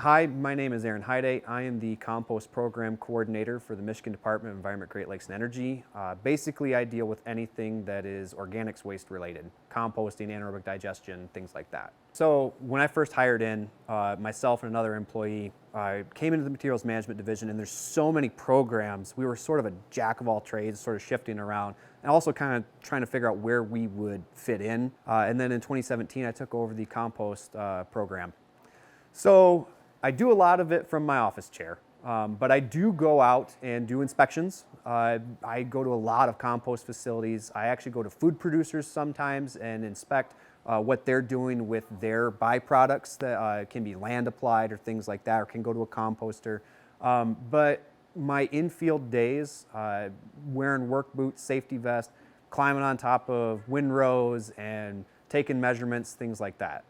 Hi, my name is Aaron Hyde. I am the Compost Program Coordinator for the Michigan Department of Environment, Great Lakes, and Energy. Basically, I deal with anything that is organics waste related, composting, anaerobic digestion, things like that. So when I first hired in, myself and another employee came into the Materials Management Division, and there's so many programs. We were sort of a jack of all trades, sort of shifting around, and also kind of trying to figure out where we would fit in. And then in 2017, I took over the Compost program. So I do a lot of it from my office chair, but I do go out and do inspections. I go to a lot of compost facilities. I actually go to food producers sometimes and inspect what they're doing with their byproducts that can be land applied or things like that, or can go to a composter. But my infield days, wearing work boots, safety vest, climbing on top of windrows and taking measurements, things like that.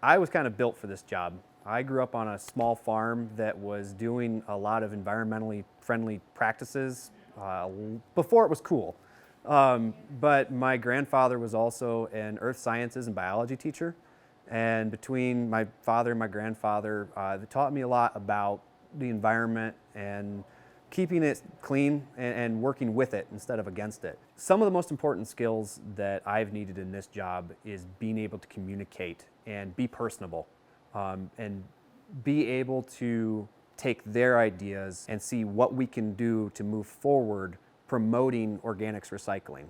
I was kind of built for this job. I grew up on a small farm that was doing a lot of environmentally friendly practices before it was cool. But my grandfather was also an earth sciences and biology teacher. And between my father and my grandfather, they taught me a lot about the environment and keeping it clean and working with it instead of against it. Some of the most important skills that I've needed in this job is being able to communicate and be personable. And be able to take their ideas and see what we can do to move forward promoting organics recycling.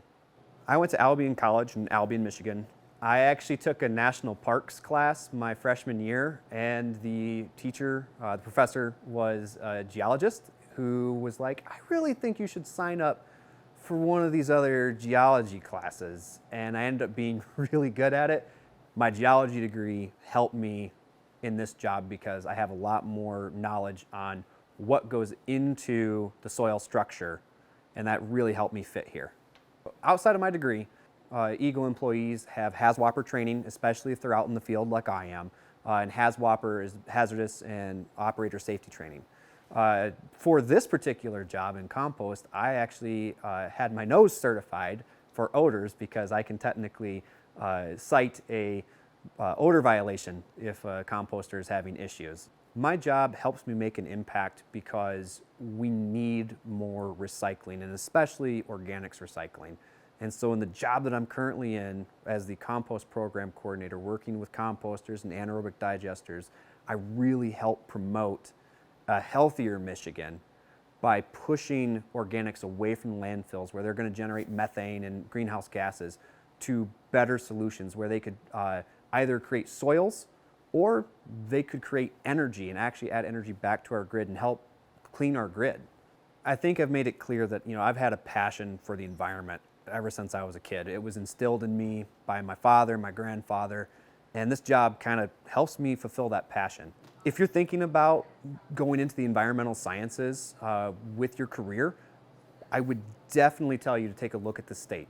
I went to Albion College in Albion, Michigan. I actually took a national parks class my freshman year, and the teacher, the professor, was a geologist who was like, I really think you should sign up for one of these other geology classes. And I ended up being really good at it. My geology degree helped me in this job because I have a lot more knowledge on what goes into the soil structure, and that really helped me fit here. Outside of my degree, EGLE employees have HAZWOPER training, especially if they're out in the field like I am, and HAZWOPER is hazardous and operator safety training. For this particular job in compost, I actually had my nose certified for odors because I can technically cite a odor violation if a composter is having issues. My job helps me make an impact because we need more recycling, and especially organics recycling. And so in the job that I'm currently in as the compost program coordinator, working with composters and anaerobic digesters, I really help promote a healthier Michigan by pushing organics away from landfills where they're going to generate methane and greenhouse gases to better solutions where they could either create soils or they could create energy and actually add energy back to our grid and help clean our grid. I think I've made it clear that I've had a passion for the environment ever since I was a kid. It was instilled in me by my father, my grandfather, and this job kind of helps me fulfill that passion. If you're thinking about going into the environmental sciences with your career, I would definitely tell you to take a look at the state.